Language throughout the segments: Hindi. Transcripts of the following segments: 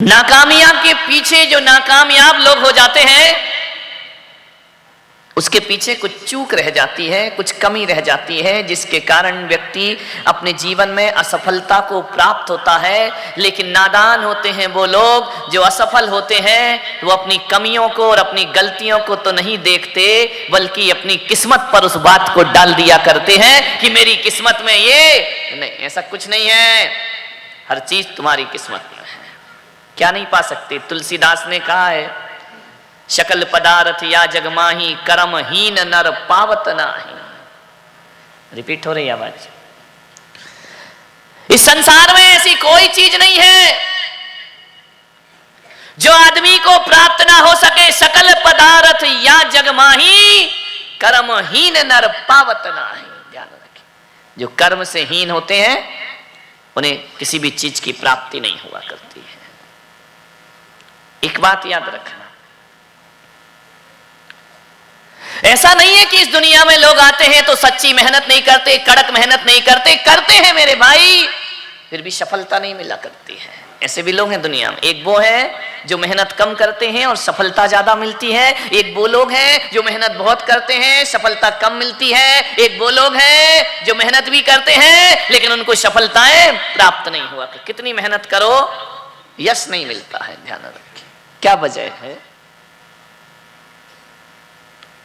नाकामयाब के पीछे जो नाकामयाब लोग हो जाते हैं उसके पीछे कुछ चूक रह जाती है, कुछ कमी रह जाती है, जिसके कारण व्यक्ति अपने जीवन में असफलता को प्राप्त होता है। लेकिन नादान होते हैं वो लोग जो असफल होते हैं, वो अपनी कमियों को और अपनी गलतियों को तो नहीं देखते, बल्कि अपनी किस्मत पर उस बात को डाल दिया करते हैं कि मेरी किस्मत में ये नहीं, ऐसा कुछ नहीं है, हर चीज तुम्हारी किस्मत में है। क्या नहीं पा सकते? तुलसीदास ने कहा है, शकल पदार्थ या जगमाही कर्म हीन नर पावत नाही। रिपीट हो रही आवाज। इस संसार में ऐसी कोई चीज नहीं है जो आदमी को प्राप्त ना हो सके। सकल पदार्थ या जगमाही कर्म हीन नर पावत नाही। ध्यान रखें, जो कर्म से हीन होते हैं उन्हें किसी भी चीज की प्राप्ति नहीं हुआ करती है। एक बात याद रखना, ऐसा नहीं है कि इस दुनिया में लोग आते हैं तो सच्ची मेहनत नहीं करते, कड़क मेहनत नहीं करते, करते हैं मेरे भाई, फिर भी सफलता नहीं मिला करती है। ऐसे भी लोग हैं दुनिया में। एक वो है जो मेहनत कम करते हैं और सफलता ज्यादा मिलती है, एक वो लोग हैं जो मेहनत बहुत करते हैं, सफलता कम मिलती है, एक वो लोग हैं जो मेहनत भी करते हैं लेकिन उनको सफलताएं प्राप्त नहीं हुआ। कितनी मेहनत करो यश नहीं मिलता है। ध्यान रखें, क्या वजह है?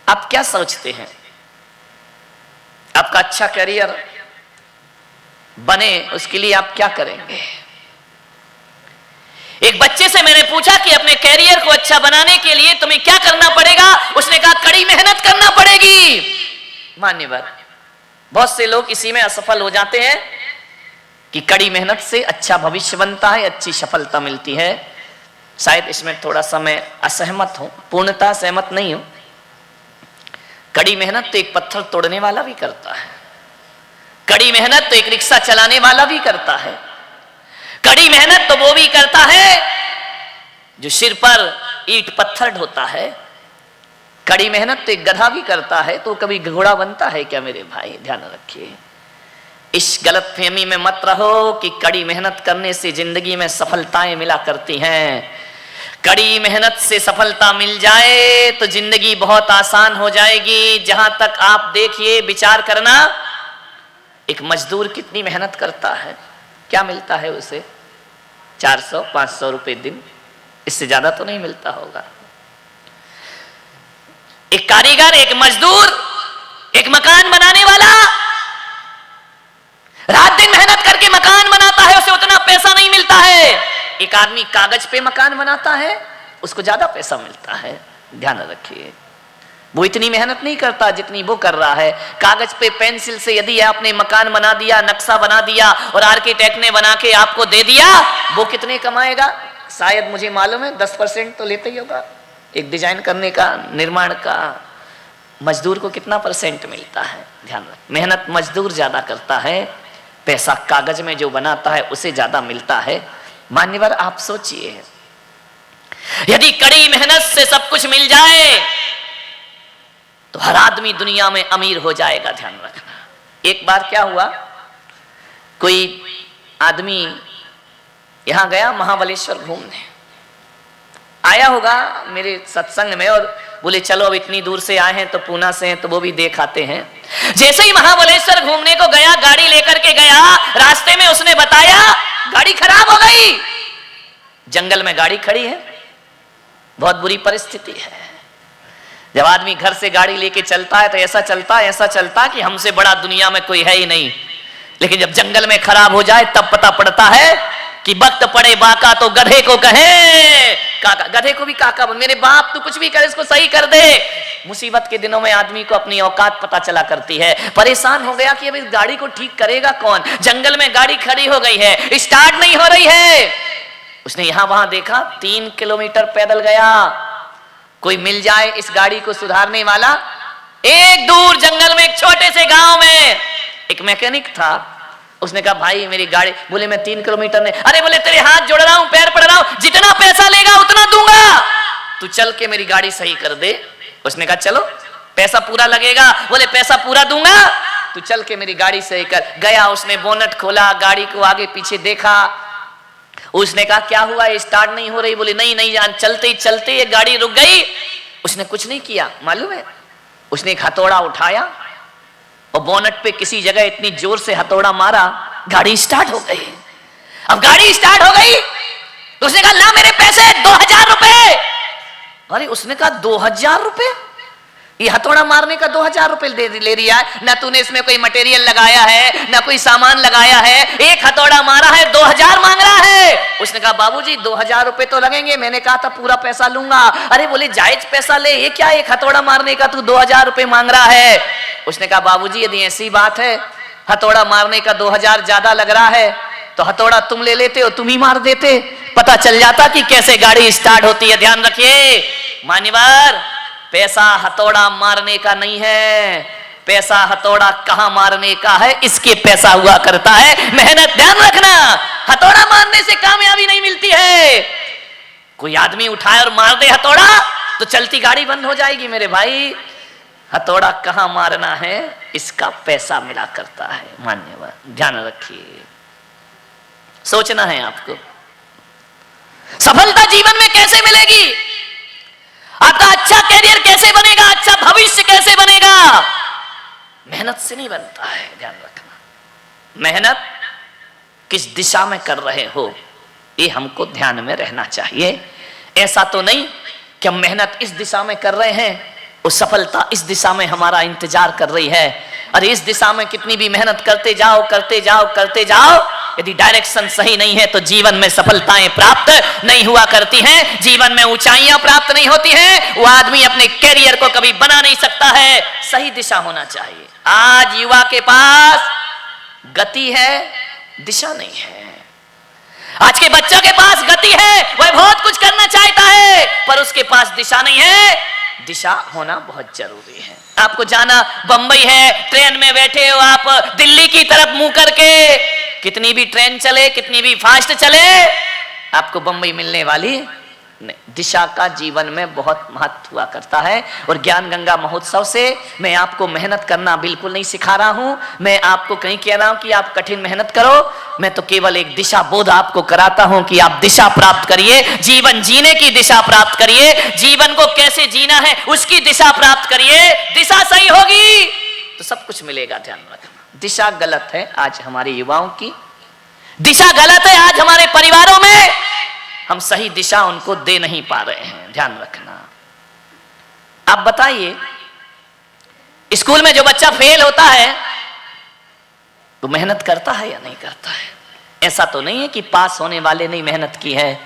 आप क्या सोचते हैं? आपका अच्छा करियर बने उसके लिए आप क्या करेंगे? एक बच्चे से मैंने पूछा कि अपने करियर को अच्छा बनाने के लिए तुम्हें क्या करना पड़ेगा? उसने कहा कड़ी मेहनत करना पड़ेगी। मान्यवर, बहुत से लोग इसी में असफल हो जाते हैं कि कड़ी मेहनत से अच्छा भविष्य बनता है, अच्छी सफलता मिलती है। शायद इसमें थोड़ा सा मैं असहमत हूं, पूर्णतः सहमत नहीं हूं। कड़ी मेहनत तो एक पत्थर तोड़ने वाला भी करता है, कड़ी मेहनत तो एक रिक्शा चलाने वाला भी करता है, कड़ी मेहनत तो वो भी करता है जो सिर पर ईंट पत्थर ढोता है, कड़ी मेहनत तो एक गधा भी करता है। तो कभी घोड़ा बनता है क्या मेरे भाई? ध्यान रखिए, इस गलतफहमी में मत रहो कि कड़ी मेहनत करने से जिंदगी में सफलताएं मिला करती हैं। कड़ी मेहनत से सफलता मिल जाए तो जिंदगी बहुत आसान हो जाएगी। जहां तक आप देखिए, विचार करना, एक मजदूर कितनी मेहनत करता है, क्या मिलता है उसे? 400-500 रुपए दिन, इससे ज्यादा तो नहीं मिलता होगा। एक कारीगर, एक मजदूर, एक मकान बनाने वाला रात दिन मेहनत करके मकान बनाता है, उसे उतना पैसा नहीं मिलता है। एक आदमी कागज पे मकान बनाता है, उसको ज्यादा पैसा मिलता है। ध्यान रखिए, वो इतनी मेहनत नहीं करता जितनी वो कर रहा है। कागज पे पेंसिल से यदि आपने मकान बना दिया, नक्शा बना दिया और आर्किटेक्ट ने बना के आपको दे दिया, वो कितने कमाएगा? शायद मुझे मालूम है 10% तो लेते ही होगा। एक डिजाइन करने का, निर्माण का मजदूर को कितना % मिलता है? ध्यान रख, मेहनत मजदूर ज्यादा करता है, पैसा कागज में जो बनाता है उसे ज्यादा मिलता है। मान्यवर, आप सोचिए, यदि कड़ी मेहनत से सब कुछ मिल जाए तो हर आदमी दुनिया में अमीर हो जाएगा। ध्यान रखना। एक बार क्या हुआ, कोई आदमी यहां गया महाबलेश्वर घूमने, आया होगा मेरे सत्संग में, और बोले चलो अब इतनी दूर से आए हैं तो पूना से हैं तो वो भी देख आते हैं। जैसे ही महाबलेश्वर घूमने को गया, गाड़ी लेकर के गया, रास्ते में उसने बताया गाड़ी खराब हो गई। जंगल में गाड़ी खड़ी है, बहुत बुरी परिस्थिति है। जब आदमी घर से गाड़ी लेके चलता है तो ऐसा चलता कि हमसे बड़ा दुनिया में कोई है ही नहीं। लेकिन जब जंगल में खराब हो जाए तब पता पड़ता है कि वक्त पड़े बाका तो गधे को कहे काका। गधे को भी काका, मेरे बाप तू कुछ भी कर, इसको सही कर दे। मुसीबत के दिनों में आदमी को अपनी औकात पता चला करती है। परेशान हो गया कि अब इस गाड़ी को ठीक करेगा कौन? जंगल में गाड़ी खड़ी हो गई है, स्टार्ट नहीं हो रही है। उसने यहां वहां देखा, 3 किलोमीटर पैदल गया, कोई मिल जाए इस गाड़ी को सुधारने वाला। एक दूर जंगल में, एक छोटे से गांव में एक मैकेनिक था। उसने कहा भाई मेरी गाड़ी, बोले मैं 3 किलोमीटर नहीं, अरे बोले तेरे हाथ जोड़ रहा हूं, पैर पड़ रहा हूं, जितना पैसा लेगा उतना दूंगा, तू चल के मेरी गाड़ी सही कर दे। उसने कहा चलो, पैसा पूरा लगेगा? बोले पैसा पूरा दूंगा, तू चल के मेरी गाड़ी सही कर। गया, उसने बोनट खोला, गाड़ी को आगे पीछे देखा, उसने कहा क्या हुआ, स्टार्ट नहीं हो रही? बोले नहीं नहीं, चलते ही चलते ये गाड़ी रुक गई। उसने कुछ नहीं किया, मालूम है, उसने एक हथौड़ा उठाया और बोनट पे किसी जगह इतनी जोर से हथौड़ा मारा, गाड़ी स्टार्ट हो गई। अब गाड़ी स्टार्ट हो गई तो उसने कहा ला मेरे पैसे 2000 रुपए। अरे उसने कहा 2000 रुपए? ये हथौड़ा मारने का 2000 रुपए ले रिया है, ना तूने इसमें कोई मटेरियल लगाया है, ना कोई सामान लगाया है, एक हथौड़ा मारा है 2000 मांग रहा है। उसने कहा बाबूजी 2000 रुपए तो लगेंगे, मैंने कहा था पूरा पैसा लूंगा। अरे बोले जायज पैसा ले, ये क्या एक हथौड़ा मारने का तू 2000 रुपए मांग रहा है? उसने कहा बाबूजी यदि ऐसी बात है, हथौड़ा मारने का 2000 ज्यादा लग रहा है तो हथौड़ा तुम ले लेते हो, तुम ही मार देते, पता चल जाता कि कैसे गाड़ी स्टार्ट होती है। ध्यान रखिए मान्यवर, पैसा हथौड़ा मारने का नहीं है, पैसा हथौड़ा कहां मारने का है, इसके पैसा हुआ करता है। मेहनत, ध्यान रखना, हथौड़ा मारने से कामयाबी नहीं मिलती है। कोई आदमी उठाए और मार दे हथौड़ा तो चलती गाड़ी बंद हो जाएगी मेरे भाई। हथौड़ा कहां मारना है, इसका पैसा मिला करता है। मान्यवर ध्यान रखिए, सोचना है आपको सफलता जीवन में कैसे मिलेगी, आपका अच्छा कैरियर कैसे बनेगा, अच्छा भविष्य कैसे बनेगा। मेहनत से नहीं बनता है, ध्यान रखना। मेहनत किस दिशा में कर रहे हो ये हमको ध्यान में रहना चाहिए। ऐसा तो नहीं कि हम मेहनत इस दिशा में कर रहे हैं और सफलता इस दिशा में हमारा इंतजार कर रही है। अरे इस दिशा में कितनी भी मेहनत करते जाओ करते जाओ करते जाओ, यदि डायरेक्शन सही नहीं है तो जीवन में सफलताएं प्राप्त नहीं हुआ करती हैं, जीवन में ऊंचाइयां प्राप्त नहीं होती हैं। वो आदमी अपने कैरियर को कभी बना नहीं सकता है। सही दिशा होना चाहिए। आज युवा के पास गति है, दिशा नहीं है। आज के बच्चों के पास गति है, वह बहुत कुछ करना चाहता है, पर उसके पास दिशा नहीं है। दिशा होना बहुत जरूरी है। आपको जाना बंबई है, ट्रेन में बैठे हो आप, दिल्ली की तरफ मुंह करके, कितनी भी ट्रेन चले, कितनी भी फास्ट चले, आपको बंबई मिलने वाली नहीं। दिशा का जीवन में बहुत महत्व हुआ करता है। और ज्ञान गंगा महोत्सव से मैं आपको मेहनत करना बिल्कुल नहीं सिखा रहा हूं, मैं आपको कहीं कह रहा हूं कि आप कठिन मेहनत करो। मैं तो केवल एक दिशा बोध आपको कराता हूं कि आप दिशा प्राप्त करिए, जीवन जीने की दिशा प्राप्त करिए, जीवन को कैसे जीना है उसकी दिशा प्राप्त करिए। दिशा सही होगी तो सब कुछ मिलेगा। ध्यान रखना, दिशा गलत है आज हमारे युवाओं की, दिशा गलत है आज हमारे परिवारों में, हम सही दिशा उनको दे नहीं पा रहे हैं। ध्यान रखना। आप बताइए, स्कूल में जो बच्चा फेल होता है तो मेहनत करता है या नहीं करता है? ऐसा तो नहीं है कि पास होने वाले ने मेहनत की है।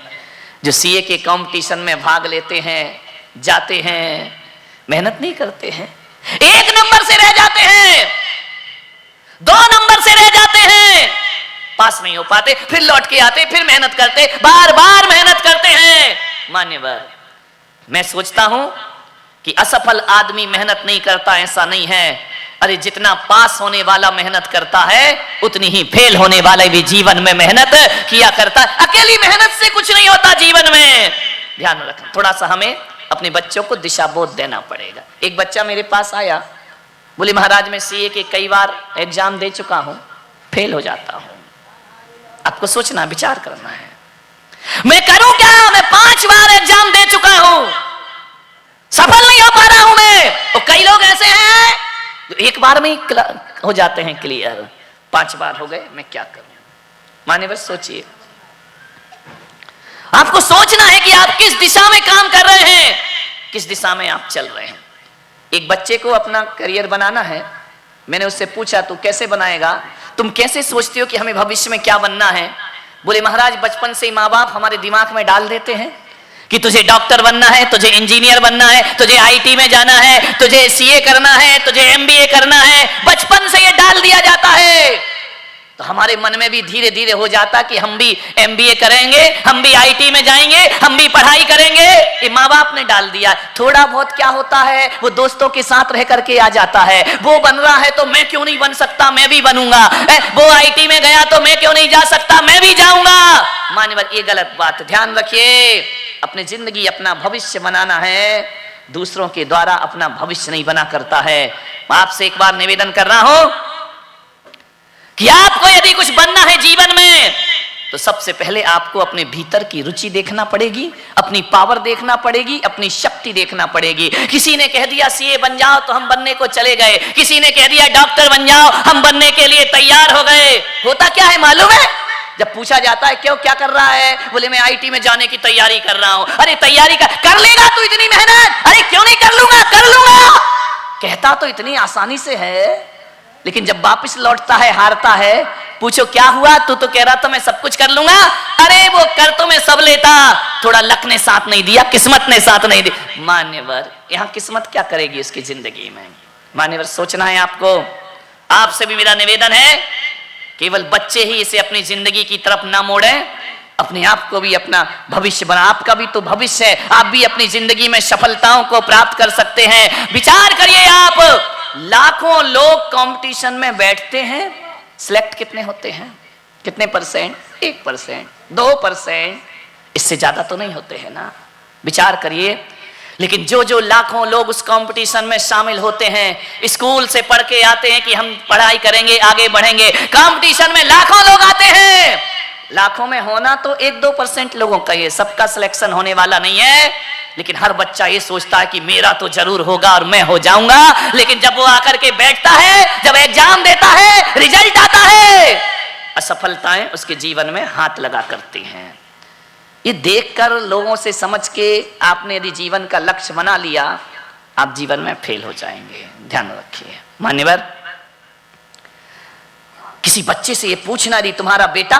जो सीए के कंपटीशन में भाग लेते हैं, जाते हैं, मेहनत नहीं करते हैं, 1 नंबर से रह जाते हैं, 2 नंबर से रह जाते हैं, पास नहीं हो पाते, फिर लौट के आते, फिर मेहनत करते, बार बार मेहनत करते हैं। मान्यवर, मैं सोचता हूं कि असफल आदमी मेहनत नहीं करता, ऐसा नहीं है। अरे जितना पास होने वाला मेहनत करता है उतनी ही फेल होने वाले भी जीवन में मेहनत किया करता है। अकेली मेहनत से कुछ नहीं होता जीवन में। ध्यान रखना, थोड़ा सा हमें अपने बच्चों को दिशा बोध देना पड़ेगा। एक बच्चा मेरे पास आया, बोले महाराज मैं सीए के कई बार एग्जाम दे चुका हूं, फेल हो जाता हूं। आपको सोचना, विचार करना है, मैं करूं क्या? मैं 5 बार एग्जाम दे चुका हूं, सफल नहीं हो पा रहा हूं मैं। और कई लोग ऐसे हैं जो 1 बार में ही हो जाते हैं क्लियर, 5 बार हो गए, मैं क्या करूं? माने बस सोचिए, आपको सोचना है कि आप किस दिशा में काम कर रहे हैं, किस दिशा में आप चल रहे हैं। एक बच्चे को अपना करियर बनाना है, मैंने उससे पूछा तू कैसे बनाएगा, तुम कैसे सोचते हो कि हमें भविष्य में क्या बनना है? बोले महाराज बचपन से माँ बाप हमारे दिमाग में डाल देते हैं कि तुझे डॉक्टर बनना है, तुझे इंजीनियर बनना है, तुझे आईटी में जाना है, तुझे सीए करना है, तुझे एमबीए करना है। बचपन से ये डाल दिया जाता है, तो हमारे मन में भी धीरे धीरे हो जाता कि हम भी एमबीए करेंगे, हम भी आईटी में जाएंगे, हम भी पढ़ाई करेंगे। ये माँ बाप ने डाल दिया। थोड़ा बहुत क्या होता है, वो दोस्तों के साथ रह करके आ जाता है, वो बन रहा है तो मैं क्यों नहीं बन सकता, मैं भी बनूंगा। वो आईटी में गया तो मैं क्यों नहीं जा सकता, मैं भी जाऊंगा। मान्यवर, ये गलत बात, ध्यान रखिए। अपनी जिंदगी, अपना भविष्य बनाना है, दूसरों के द्वारा अपना भविष्य नहीं बना करता है। आपसे एक बार निवेदन कर रहा हूं कि आपको यदि कुछ बनना है जीवन में तो सबसे पहले आपको अपने भीतर की रुचि देखना पड़ेगी, अपनी पावर देखना पड़ेगी, अपनी शक्ति देखना पड़ेगी। किसी ने कह दिया सीए बन जाओ तो हम बनने को चले गए, किसी ने कह दिया डॉक्टर बन जाओ, हम बनने के लिए तैयार हो गए। होता क्या है मालूम है? जब पूछा जाता है क्यों क्या कर रहा है, बोले मैं आईटी में जाने की तैयारी कर रहा हूं। अरे तैयारी कर लेगा तू इतनी मेहनत? अरे क्यों नहीं कर लूंगा, कर लूंगा। कहता तो इतनी आसानी से है, लेकिन जब वापिस लौटता है हारता है। पूछो क्या हुआ, तू तो कह रहा था मैं सब कुछ कर लूंगा। अरे वो कर तो मैं सब लेता, थोड़ा लक ने साथ नहीं दिया, किस्मत ने साथ नहीं दी। मान्यवर यहां किस्मत क्या करेगी उसकी जिंदगी में? मान्यवर सोचना है आपको। आपसे भी मेरा निवेदन है, केवल बच्चे ही इसे अपनी जिंदगी की तरफ ना मोड़े, अपने आप को भी अपना भविष्य बना। आपका भी तो भविष्य है, आप भी अपनी जिंदगी में सफलताओं को प्राप्त कर सकते हैं। विचार करिए आप, लाखों लोग कंपटीशन में बैठते हैं, सिलेक्ट कितने होते हैं? कितने परसेंट? 1%, 2%, इससे ज्यादा तो नहीं होते हैं ना। विचार करिए। लेकिन जो जो लाखों लोग उस कंपटीशन में शामिल होते हैं, स्कूल से पढ़ के आते हैं कि हम पढ़ाई करेंगे, आगे बढ़ेंगे, कंपटीशन में लाखों लोग आते हैं। लाखों में होना तो 1-2% लोगों का, ये सबका सिलेक्शन होने वाला नहीं है। लेकिन हर बच्चा ये सोचता है कि मेरा तो जरूर होगा और मैं हो जाऊंगा। लेकिन जब वो आकर के बैठता है, जब एग्जाम देता है, रिजल्ट आता है, असफलताएं उसके जीवन में हाथ लगा करती हैं। ये देखकर, लोगों से समझ के आपने यदि जीवन का लक्ष्य बना लिया, आप जीवन में फेल हो जाएंगे। ध्यान रखिए मान्यवर। किसी बच्चे से ये पूछना, यदि तुम्हारा बेटा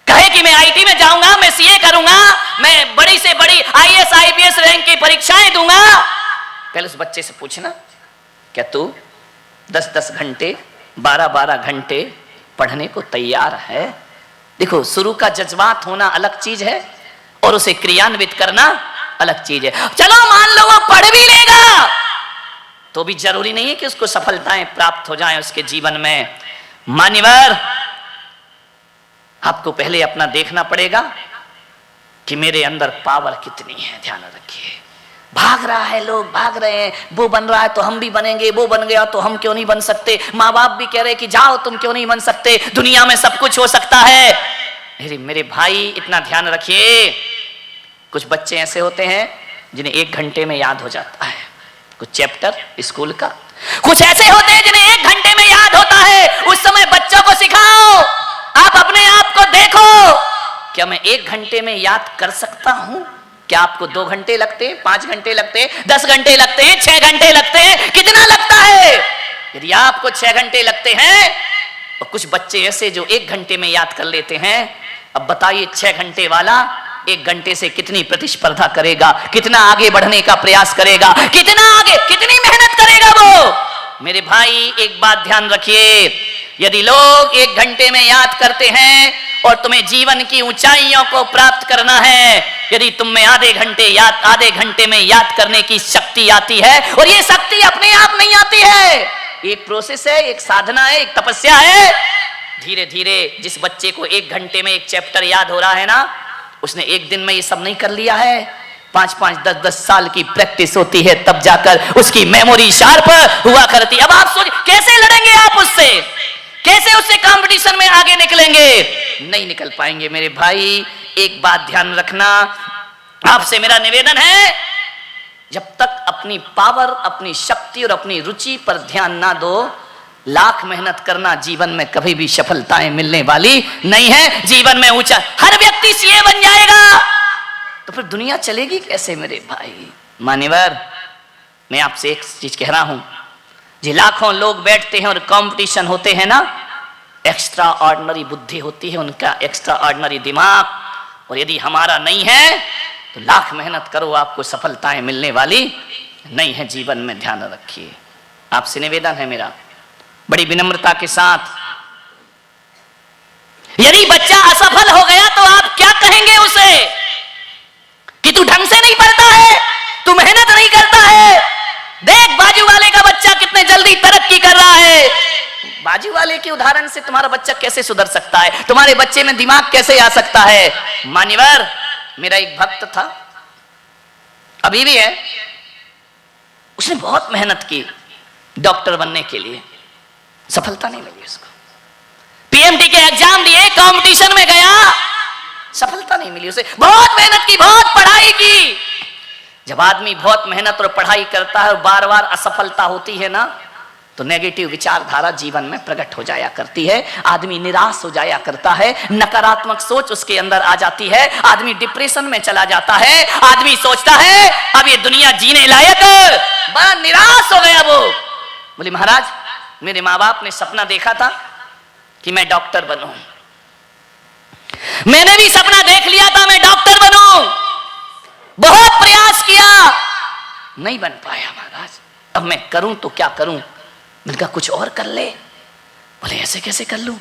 कहे कि मैं आईटी में जाऊंगा, मैं सीए करूंगा, मैं बड़ी से बड़ी आईएएस आईपीएस रैंक की परीक्षाएं दूंगा, पहले उस बच्चे से पूछना क्या तू 10-10 घंटे 12-12 घंटे पढ़ने को तैयार है? देखो, शुरू का जज्बात होना अलग चीज है और उसे क्रियान्वित करना अलग चीज है। चलो मान लो वो पढ़ भी लेगा, तो भी जरूरी नहीं है कि उसको सफलताएं प्राप्त हो जाएं उसके जीवन में। मान्यवर, आपको पहले अपना देखना पड़ेगा कि मेरे अंदर पावर कितनी है। ध्यान रखिए। भाग रहा है, लोग भाग रहे हैं, वो बन रहा है तो हम भी बनेंगे, वो बन गया तो हम क्यों नहीं बन सकते। माँ बाप भी कह रहे कि जाओ, तुम क्यों नहीं बन सकते, दुनिया में सब कुछ हो सकता है। मेरे भाई इतना ध्यान रखिए। कुछ बच्चे ऐसे होते हैं जिन्हें 1 घंटे में याद हो जाता है कुछ चैप्टर स्कूल का। कुछ ऐसे होते हैं जिन्हें 1 घंटे में याद होता है। उस समय बच्चों को सिखाओ, आप अपने आप को देखो, क्या मैं 1 घंटे में याद कर सकता हूं? क्या आपको 2 घंटे लगते हैं, 5 घंटे लगते हैं, 10 घंटे लगते हैं, 6 घंटे लगते हैं? कितना लगता है? यदि आपको 6 घंटे लगते हैं, और कुछ बच्चे ऐसे जो 1 घंटे में याद कर लेते हैं, अब बताइए 6 घंटे वाला 1 घंटे से कितनी प्रतिस्पर्धा करेगा, कितना आगे बढ़ने का प्रयास करेगा, कितना आगे, कितनी मेहनत करेगा वो। मेरे भाई एक बात ध्यान रखिए, यदि लोग 1 घंटे में याद करते हैं और तुम्हें जीवन की ऊंचाइयों को प्राप्त करना है, यदि तुम में आधे घंटे में याद करने की शक्ति आती है, और ये शक्ति अपने आप नहीं आती है, एक प्रोसेस है, एक साधना है, एक तपस्या है। धीरे धीरे जिस बच्चे को 1 घंटे में एक चैप्टर याद हो रहा है ना, उसने 1 दिन में ये सब नहीं कर लिया है। 5-5, 10-10 साल की प्रैक्टिस होती है, तब जाकर उसकी मेमोरी शार्प हुआ करती है। अब आप सोचिए कैसे लड़ेंगे आप उससे, कैसे उससे कंपटीशन में आगे निकलेंगे? नहीं निकल पाएंगे। मेरे भाई एक बात ध्यान रखना, आपसे मेरा निवेदन है, जब तक अपनी पावर, अपनी शक्ति और अपनी रुचि पर ध्यान ना दो, लाख मेहनत करना जीवन में कभी भी सफलताएं मिलने वाली नहीं है। जीवन में ऊंचा, हर व्यक्ति सीए बन जाएगा तो फिर दुनिया चलेगी कैसे मेरे भाई? मान्यवर, मैं आपसे एक चीज कह रहा हूं, जी लाखों लोग बैठते हैं और कंपटीशन होते हैं ना, एक्स्ट्रा ऑर्डिनरी बुद्धि होती है उनका, एक्स्ट्रा ऑर्डिनरी दिमाग, और यदि हमारा नहीं है तो लाख मेहनत करो, आपको सफलताएं मिलने वाली नहीं है जीवन में। ध्यान रखिए। आपसे निवेदन है मेरा बड़ी विनम्रता के साथ, यदि बच्चा असफल हो गया तो आप क्या कहेंगे उसे कि तू ढंग से नहीं पढ़ता है, तू मेहनत नहीं करता है, देख बाजू वाले का बच्चा कितने जल्दी तरक्की कर रहा है। बाजू वाले के उदाहरण से तुम्हारा बच्चा कैसे सुधर सकता है, तुम्हारे बच्चे में दिमाग कैसे आ सकता है? मान्यवर, मेरा एक भक्त था, अभी भी है, उसने बहुत मेहनत की डॉक्टर बनने के लिए, सफलता नहीं मिली उसको। पीएमटी के एग्जाम दिए, कंपटीशन में गया, सफलता नहीं मिली उसे। बहुत मेहनत की, बहुत पढ़ाई की। जब आदमी बहुत मेहनत और पढ़ाई करता है और बार बार असफलता होती है ना, तो नेगेटिव विचारधारा जीवन में प्रकट हो जाया करती है। आदमी निराश हो जाया करता है, नकारात्मक सोच उसके अंदर आ जाती है, आदमी डिप्रेशन में चला जाता है। आदमी सोचता है अब ये दुनिया जीने लायक, बड़ा निराश हो गया वो। बोले महाराज, मेरे माँ बाप ने सपना देखा था कि मैं डॉक्टर बनूं, मैंने भी सपना देख लिया था मैं डॉक्टर बनूं, बहुत प्रयास किया, नहीं बन पाया महाराज। अब मैं करूं तो क्या करूं? मैंने कहा कुछ और कर ले। बोले ऐसे कैसे कर लूं?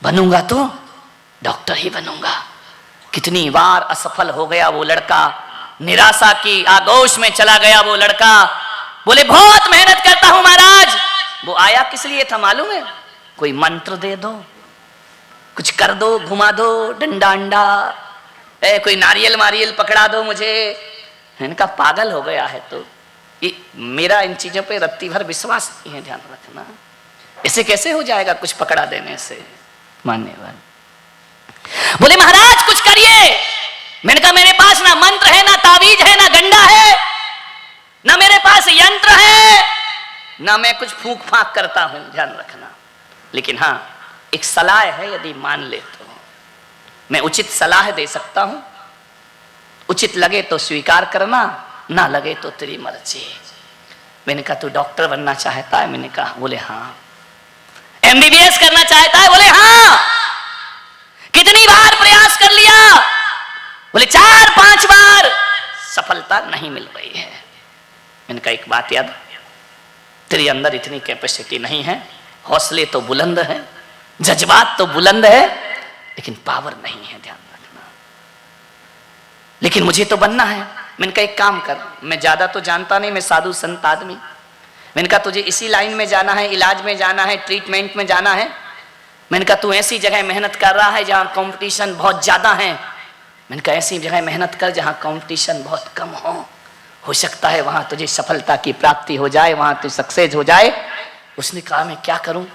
बनूंगा तो डॉक्टर ही बनूंगा। कितनी बार असफल हो गया वो लड़का, निराशा की आगोश में चला गया वो लड़का। बोले बहुत मेहनत करता हूं महाराज। वो आया किस लिए था मालूम है? कोई मंत्र दे दो, कुछ कर दो, घुमा दो, डंडा अंडा, कोई नारियल मारियल पकड़ा दो मुझे। इनका पागल हो गया है। तो मेरा इन चीजों पे रत्ती भर विश्वास नहीं है, ध्यान रखना। ऐसे कैसे हो जाएगा कुछ पकड़ा देने से? मान्यवर बोले महाराज कुछ करिए। मैंने कहा मेरे पास ना मंत्र है, ना तावीज है, ना गंडा है, ना मेरे पास यंत्र है, ना मैं कुछ फूंक फाक करता हूं, ध्यान रखना। लेकिन हाँ, एक सलाह है, यदि मान ले तो मैं उचित सलाह दे सकता हूं। उचित लगे तो स्वीकार करना, ना लगे तो तेरी मर्जी। मैंने कहा तू डॉक्टर बनना चाहता है? मैंने कहा। बोले हाँ। एमबीबीएस करना चाहता है? बोले हाँ। कितनी बार प्रयास कर लिया? बोले 4-5 बार, सफलता नहीं मिल रही है। मैंने कहा एक बात याद, तेरे अंदर इतनी कैपेसिटी नहीं है, हौसले तो बुलंद है, जज्बात तो बुलंद है, लेकिन पावर नहीं है, ध्यान रखना। लेकिन मुझे तो बनना है। मैंने कहा एक काम कर, मैं ज्यादा तो जानता नहीं, मैं साधु संत आदमी। मैंने कहा तुझे इसी लाइन में जाना है, इलाज में जाना है, ट्रीटमेंट में जाना है। मैंने कहा तू ऐसी जगह मेहनत कर रहा है जहां कंपटीशन बहुत ज्यादा है। मैंने कहा ऐसी जगह मेहनत कर जहां कंपटीशन बहुत कम हो सकता है वहां तुझे सफलता की प्राप्ति हो जाए, वहां तू सक्सेस हो जाए। उसने कहा मैं क्या करूं?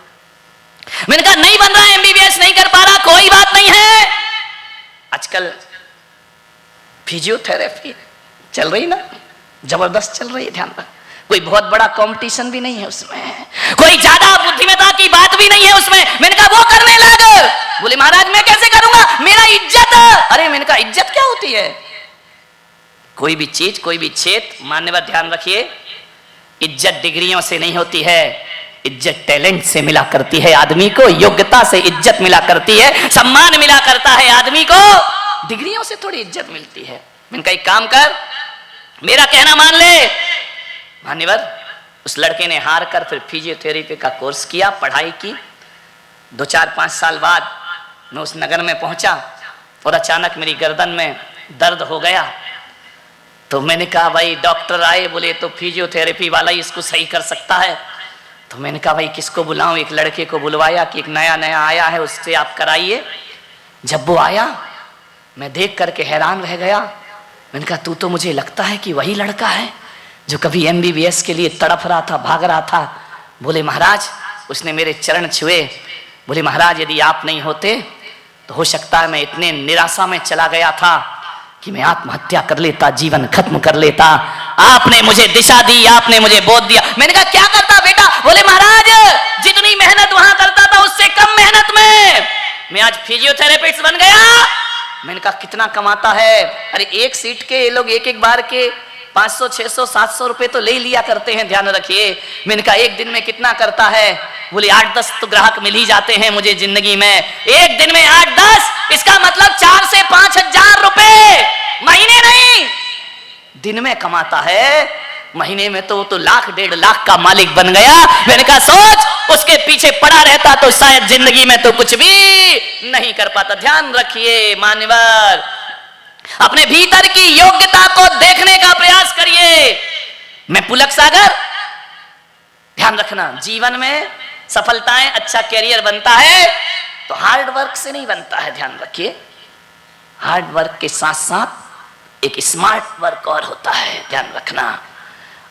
मैंने कहा नहीं बन रहा है, एमबीबीएस नहीं कर पा रहा, कोई बात नहीं है। आजकल फिजियोथेरेपी चल रही ना, जबरदस्त चल रही है, ध्यान रख। कोई बहुत बड़ा कंपटीशन भी नहीं है उसमें, कोई ज्यादा बुद्धिमत्ता की बात भी नहीं है उसमें। मैंने कहा वो करने लग। बोले महाराज मैं कैसे करूंगा, मेरा इज्जत। अरे मैंने कहा इज्जत क्या होती है? कोई भी चीज, कोई भी क्षेत्र, मान्यवर ध्यान रखिए, इज्जत डिग्रियों से नहीं होती है, इज्जत टैलेंट से मिला करती है। आदमी को योग्यता से इज्जत मिला करती है, सम्मान मिला करता है आदमी को, डिग्रियों से थोड़ी इज्जत मिलती है। मैंने कहा एक काम कर, मेरा कहना मान ले। मान्यवर उस लड़के ने हार कर फिर फिजियोथेरेपी का कोर्स किया, पढ़ाई की। 2-4-5 साल बाद मैं उस नगर में पहुंचा और अचानक मेरी गर्दन में दर्द हो गया। तो मैंने कहा भाई डॉक्टर आए, बोले तो फिजियोथेरेपी वाला ही इसको सही कर सकता है। तो मैंने कहा भाई किसको बुलाऊं? एक लड़के को बुलवाया कि एक नया नया आया है, उससे आप कराइए। जब वो आया मैं देख करके हैरान रह गया। मैंने कहा तू तो मुझे लगता है कि वही लड़का है जो कभी एमबीबीएस के लिए तड़फ रहा था, भाग रहा था। बोले महाराज, उसने मेरे चरण छुए। बोले महाराज यदि आप नहीं होते तो हो सकता है मैं इतने निराशा में चला गया था कि मैं आत्महत्या कर लेता, जीवन खत्म कर लेता। आपने मुझे दिशा दी, आपने मुझे बोध दिया। मैंने कहा क्या करता बेटा? बोले महाराज जितनी मेहनत वहां करता था उससे कम मेहनत में मैं आज फिजियोथेरेपिस्ट बन गया। मैंने कहा कितना कमाता है? अरे एक सीट के ये लोग एक बार के 500, 600, 700 रुपए तो ले लिया करते हैं, ध्यान रखिए। मैंने कहा एक दिन में कितना करता है? बोले 8-10 तो ग्राहक मिल ही जाते हैं मुझे जिंदगी में। एक दिन में 8-10, इसका मतलब 4 से 5 हजार रुपए महीने नहीं, दिन में कमाता है। महीने में तो लाख 1.5 लाख का मालिक बन गया। मैंने कहा सोच, उसके पीछे पड़ा रहता तो शायद जिंदगी में तो कुछ भी नहीं कर पाता। ध्यान रखिए मान्यवर, अपने भीतर की योग्यता को देखने का प्रयास करिए। मैं पुलक सागर, ध्यान रखना, जीवन में सफलताएं, अच्छा कैरियर बनता है तो हार्ड वर्क से नहीं बनता है, ध्यान रखिए। हार्ड वर्क के साथ साथ एक स्मार्ट वर्क और होता है, ध्यान रखना।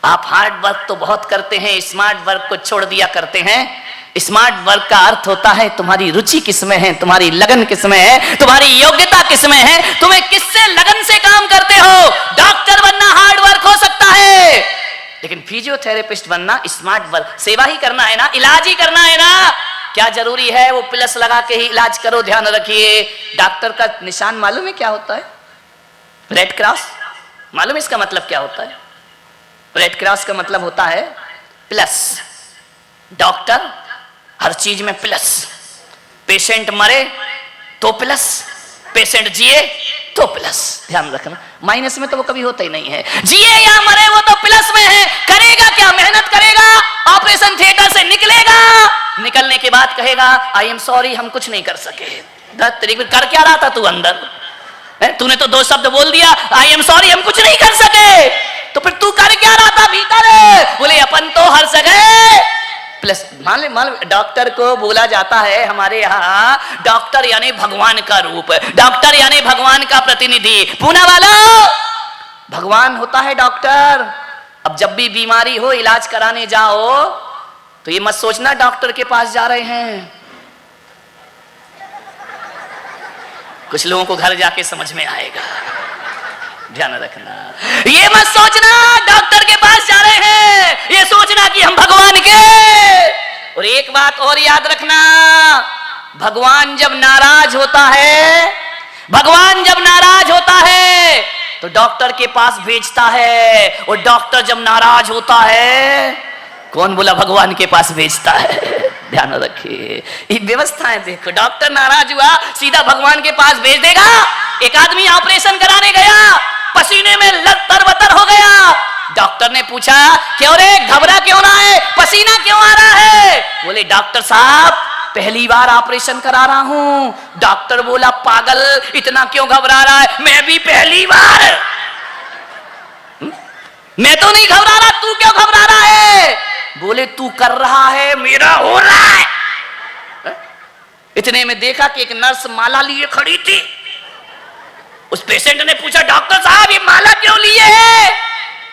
आप हार्ड वर्क तो बहुत करते हैं, स्मार्ट वर्क को छोड़ दिया करते हैं। स्मार्ट वर्क का अर्थ होता है तुम्हारी रुचि किसमें है, तुम्हारी लगन किसमें है, तुम्हारी योग्यता किसमें है, तुम्हें किससे लगन से काम करते हो। डॉक्टर बनना हार्ड वर्क हो सकता है, लेकिन फिजियोथेरेपिस्ट बनना स्मार्ट वर्क, सेवा ही करना है ना, इलाज ही करना है ना। क्या जरूरी है वो प्लस लगा के ही इलाज करो। ध्यान रखिए, डॉक्टर का निशान मालूम है क्या होता है? Red cross. मालूम है इसका मतलब क्या होता है? रेड क्रॉस का मतलब होता है प्लस। डॉक्टर हर चीज में प्लस। पेशेंट मरे तो प्लस, पेशेंट जिए तो प्लस। ध्यान रखना, माइनस में तो वो कभी होता ही नहीं है। जिए या मरे वो तो प्लस में है। करेगा क्या? मेहनत करेगा, ऑपरेशन थिएटर से निकलेगा, निकलने के बाद कहेगा आई एम सॉरी, हम कुछ नहीं कर सके। कर क्या रहा था तू अंदर? तूने तो 2 शब्द बोल दिया, आई एम सॉरी, हम कुछ नहीं कर सके। तो फिर तू कर क्या रहा था भीतर? बोले अपन तो हर जगह प्लस। मान ले डॉक्टर को बोला जाता है हमारे यहाँ डॉक्टर यानी भगवान का रूप, डॉक्टर यानी भगवान का प्रतिनिधि। पूना वालों, भगवान होता है डॉक्टर। अब जब भी बीमारी हो, इलाज कराने जाओ तो ये मत सोचना डॉक्टर के पास जा रहे हैं। कुछ लोगों को घर जाके समझ में आएगा, ध्यान रखना। ये मत सोचना डॉक्टर के पास जा रहे हैं, ये सोचना कि हम भगवान के। और एक बात और याद रखना, भगवान जब नाराज होता है, भगवान जब नाराज होता है तो डॉक्टर के पास भेजता है, और डॉक्टर जब नाराज होता है, कौन बोला भगवान के पास भेजता है? ध्यान रखिए, ये व्यवस्थाएं देखो। डॉक्टर नाराज हुआ, सीधा भगवान के पास भेज देगा। एक आदमी ऑपरेशन कराने गया, पसीने में लतर-बतर हो गया। डॉक्टर ने पूछा क्यों रे, घबरा क्यों रहा है, पसीना क्यों आ रहा है? बोले डॉक्टर साहब पहली बार ऑपरेशन करा रहा हूं। डॉक्टर बोला पागल, इतना क्यों घबरा रहा है? मैं भी पहली बार। मैं तो नहीं घबरा रहा, तू क्यों घबरा रहा है? बोले तू कर रहा है, मेरा हो रहा है। इतने में देखा कि एक नर्स माला लिए खड़ी थी। उस पेशेंट ने पूछा डॉक्टर साहब ये माला क्यों लिए है?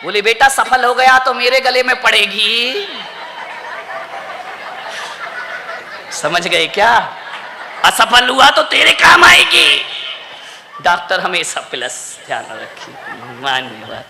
बोले बेटा सफल हो गया तो मेरे गले में पड़ेगी। समझ गए क्या? असफल हुआ तो तेरे काम आएगी। डॉक्टर हमेशा प्लस। ध्यान रखिए, मान्यवाद।